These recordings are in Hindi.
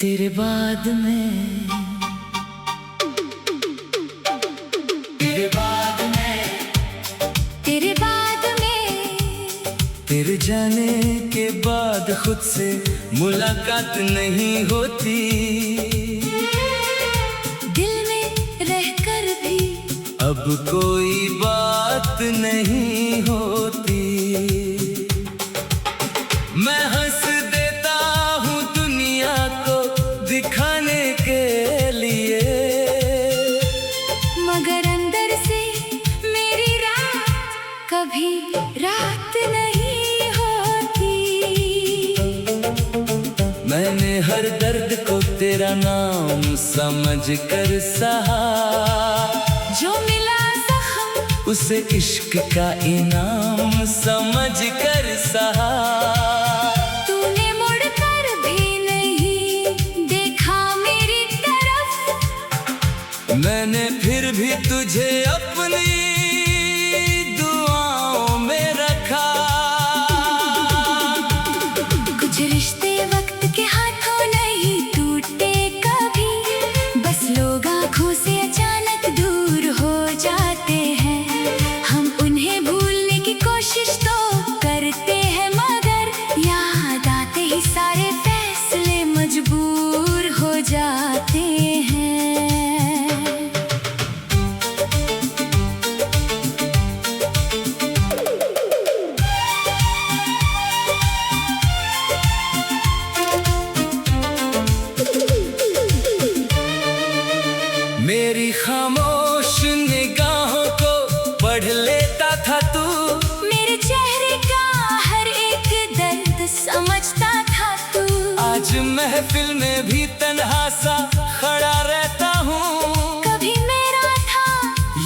तेरे बाद में, तेरे बाद में, तेरे बाद में, तेरे जाने के बाद खुद से मुलाकात नहीं होती। दिल में रहकर भी अब कोई बात नहीं होती। मैं हंस देता हूँ दुनिया को दिखाने के लिए, मगर अंदर से मेरी रात कभी रात नहीं होती। मैंने हर दर्द को तेरा नाम समझ कर सहा, जो मिला जख्म उसे इश्क का इनाम समझ कर सहा। तूने मुड़कर भी नहीं देखा मेरी तरफ, मैंने फिर भी तुझे अपनी दुआओं में रखा। कुछ रिश्ते वक्त के हाथों नहीं टूटे कभी, बस लोग आँखों से अचानक दूर हो जाते हैं। हम उन्हें भूलने की कोशिश तो करते हैं, मगर याद आते ही सारे फैसले मजबूर हो जाते हैं। मेरी खामोश निगाहों को पढ़ लेता था तू, मेरे चेहरे का हर एक दर्द समझता था तू। आज महफिल में भी तन्हा सा खड़ा रहता हूँ। कभी मेरा था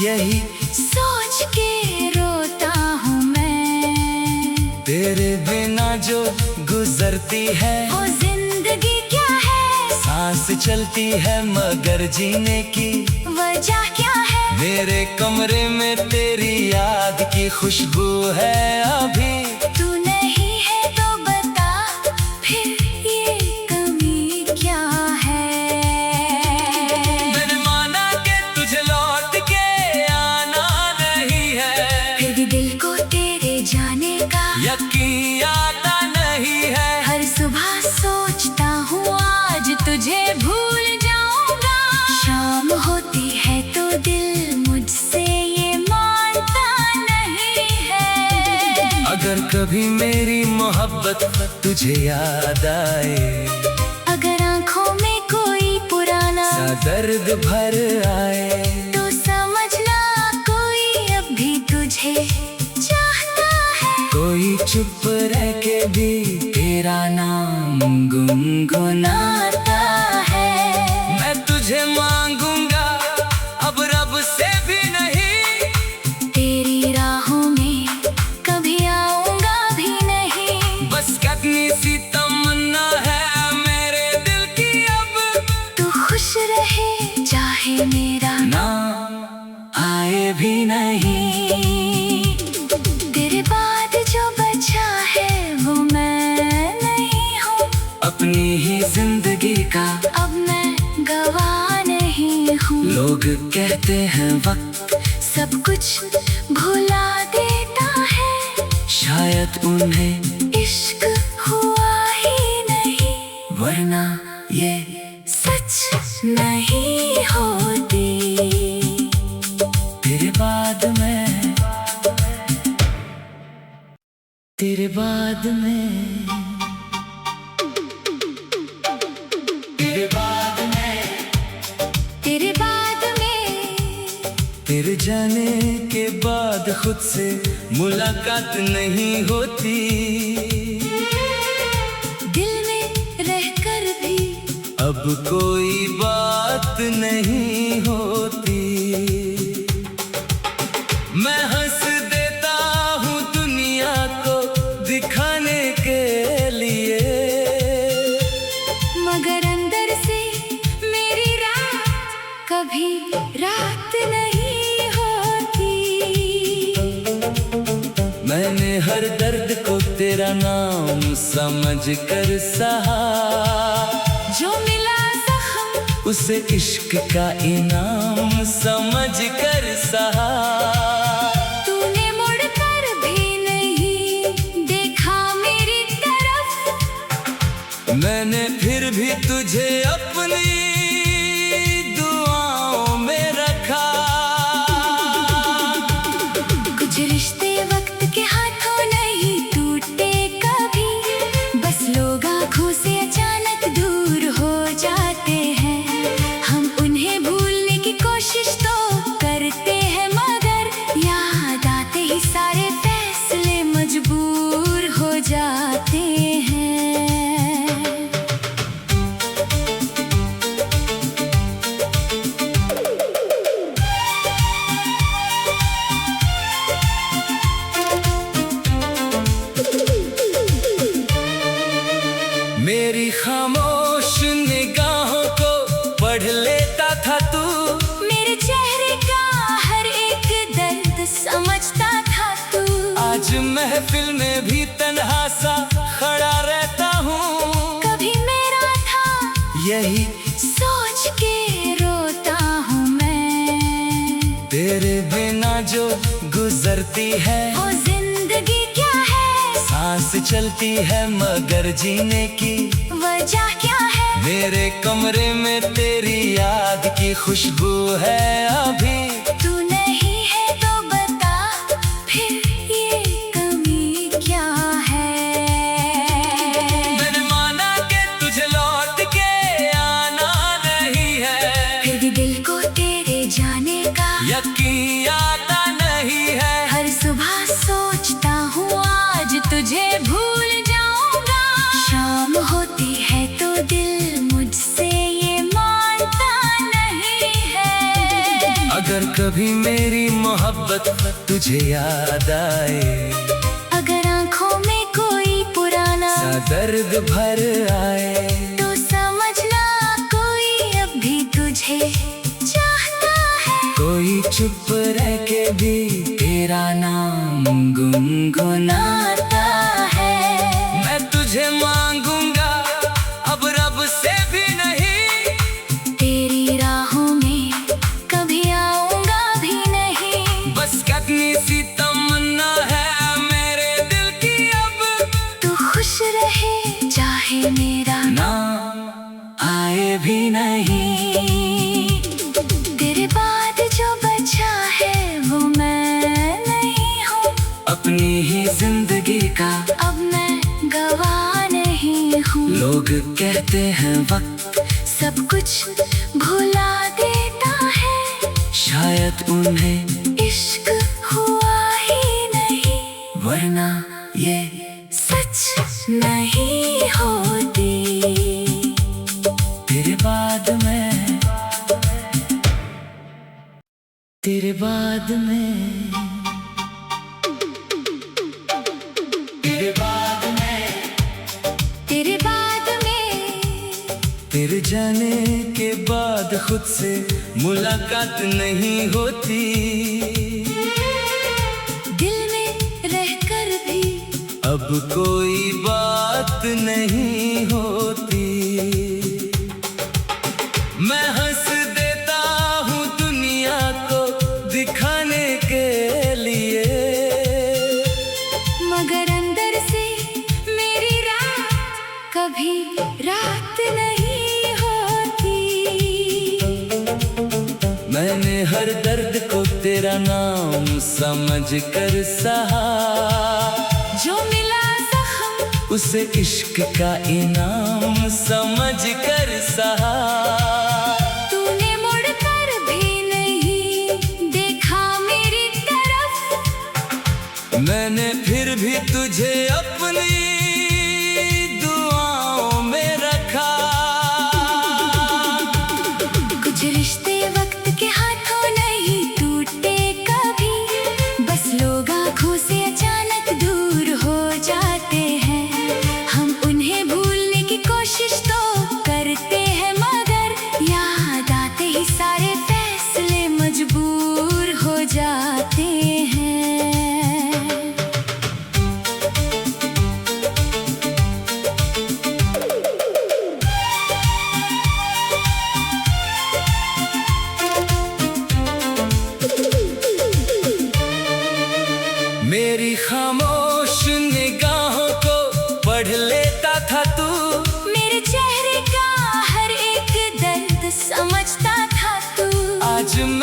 यही सोच के रोता हूँ मैं, तेरे बिना जो गुजरती है वो जिंदगी क्या है। सांस चलती है मगर जीने की वजह क्या है, मेरे कमरे में तेरी याद की खुशबू है अभी। तू नहीं है तो बता फिर ये कमी क्या है। मैंने माना कि तुझे लौट के आना नहीं है, फिर भी दिल को तेरे जाने का यकीन आता नहीं है। हर सुबह सोचता हूँ आज तुझे भूल जाऊंगा। शाम होती है तो दिल मुझसे ये मानता नहीं है। अगर कभी मेरी मोहब्बत तुझे याद आए, अगर आँखों में कोई पुराना सा दर्द भर आए, तो समझना कोई अब भी तुझे चाहता है। कोई चुप रह के भी तेरा नाम गुनगुनाता है। मैं तुझे मांगूंगा अब रब से भी नहीं, तेरी राहों में कभी आऊंगा भी नहीं। बस कितनी सी तमन्ना है मेरे दिल की अब, तू खुश रहे चाहे मेरा नाम आए भी नहीं। तेरे बाद जो बचा है वो मैं नहीं हूँ, अपनी ही जिंदगी का अब मैं गवाह नहीं हूँ। लोग कहते हैं वक्त सब कुछ भुला देता है, शायद उन्हें इश्क हुआ ही नहीं, वरना ये सच नहीं होती। तेरे बाद में, तेरे बाद में, तेरे बाद में, तेरे बाद में, तेरे जाने के बाद खुद से मुलाकात नहीं होती। दिल में रहकर भी अब कोई बात नहीं होती। मैं हंस देता हूँ दुनिया को दिखाने के लिए, मगर अंदर से मेरी रात कभी रात नहीं होती। मैंने हर दर्द को तेरा नाम समझ कर सहा, जो मिला उसे इश्क का इनाम समझ कर सहा। तूने मुड़कर भी नहीं देखा मेरी तरफ, मैंने फिर भी तुझे अपनी दुआओं में रखा। कुछ रिश्ते वक्त के हाथों नहीं टूटे कभी, बस लोग आँखों से अचानक दूर हो जाते हैं। हम उन्हें भूलने की कोशिश तो करते हैं, मगर याद आते ही सारे फैसले मजबूर हो जाते हैं। मेरी खामोश निगाहों को पढ़ लेता था तू, मेरे चेहरे का हर एक दर्द समझता था तू। आज महफिल में भी तन्हा सा खड़ा रहता हूँ। कभी मेरा था यही सोच के रोता हूँ मैं, तेरे बिना जो गुजरती है वो जिंदगी क्या है। सांस चलती है मगर जीने की वजह क्या है। मेरे कमरे में तेरी याद की खुशबू है अभी। तू नहीं है तो बता फिर ये कमी क्या है। मैंने माना कि तुझे लौट के आना नहीं है, फिर भी दिल को तेरे जाने का यकीन आता नहीं है। हर सुबह सोचता हूँ आज तुझे भूल जाऊंगा। शाम होती है तो दिल मुझसे ये मानता नहीं है। अगर कभी मेरी मोहब्बत तुझे याद आए, अगर आँखों में कोई पुराना सा दर्द भर आए, तो समझना कोई अब भी तुझे चाहता है। कोई चुप रह के भी तेरा नाम गुनगुनाता है। मैं तुझे मांगूंगा अब रब से भी नहीं, तेरी राहों में कभी आऊंगा भी नहीं। बस कितनी सी तमन्ना है मेरे दिल की अब, तू खुश रहे चाहे मेरा नाम आए भी नहीं। तेरे बाद जो बचा है वो मैं नहीं हूँ, अपनी ही जिंदगी का अब मैं गवाह नहीं हूँ। लोग कहते हैं वक्त सब कुछ भुला देता है, शायद उन्हें इश्क हुआ ही नहीं, वरना ये सच नहीं होती। तेरे बाद में, तेरे बाद में, तेरे बाद में, तेरे बाद में, तेरे जाने के बाद खुद से मुलाकात नहीं होती। दिल में रहकर भी अब कोई बात नहीं होती। मैं हंस देता हूँ दुनिया को दिखाने के लिए, मगर अंदर से मेरी रात कभी रात नहीं होती। मैंने हर दर्द को तेरा नाम समझ कर सहा। जो मिला जख्म उसे इश्क का इनाम समझ कर सहा। तूने मुड़कर भी नहीं देखा मेरी तरफ, मैंने फिर भी तुझे अपनी दुआओं में रखा। कुछ रिश्ते वक्त के हाथों नहीं टूटे कभी, बस लोग आँखों से अचानक दूर हो जाते हैं। हम उन्हें भूलने की कोशिश तो करते हैं,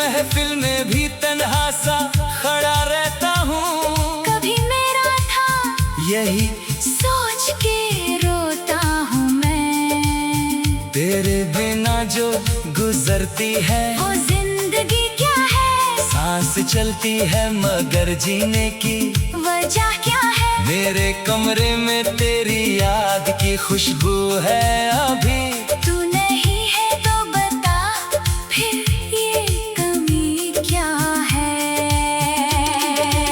महफिल में भी तन्हा सा खड़ा रहता हूँ। कभी मेरा था यही सोच के रोता हूँ मैं। तेरे बिना जो गुजरती है वो जिंदगी क्या है? सांस चलती है मगर जीने की वजह क्या है? मेरे कमरे में तेरी याद की खुशबू है अभी। तू नहीं है तो बता फिर ये कमी क्या है?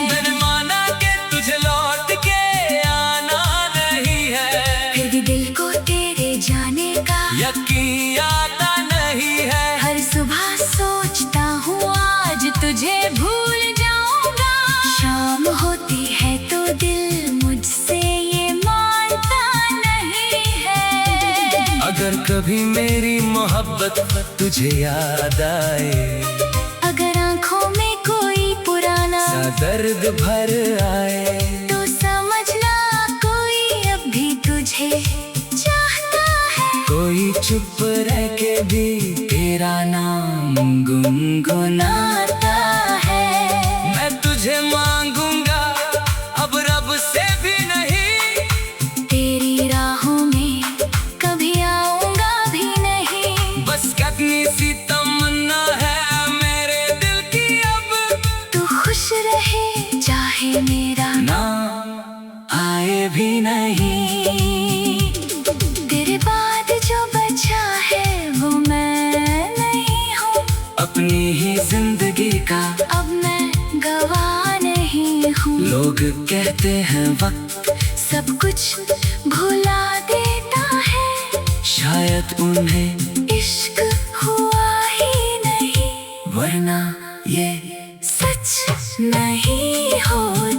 मैंने माना कि तुझे लौट के आना नहीं है, फिर भी दिल को तेरे जाने का यकीन आता नहीं है। हर सुबह सोचता हूँ आज तुझे भूल जाऊंगा। शाम होती है तो दिल मुझसे ये मानता नहीं है। अगर कभी मेरी मोहब्बत तुझे याद आए, अगर आंखों में कोई पुराना सा दर्द भर आए, तो समझना कोई अब भी तुझे चाहता है। कोई चुप रह के भी तेरा नाम गुनगुनाता है। मैं तुझे मांगूंगा अब रब से भी नहीं, तेरी राहों में कभी आऊंगा भी नहीं। बस कितनी सी तमन्ना है मेरे दिल की अब, तू खुश रहे चाहे मेरा नाम आए भी नहीं। तेरे बाद जो बचा है वो मैं नहीं हूँ। अपनी ही जिंदगी का अब मैं गवाह नहीं हूँ। लोग कहते हैं वक्त सब कुछ भुला देता है, शायद उन्हें इश्क हुआ ही नहीं, वरना ये सच नहीं हो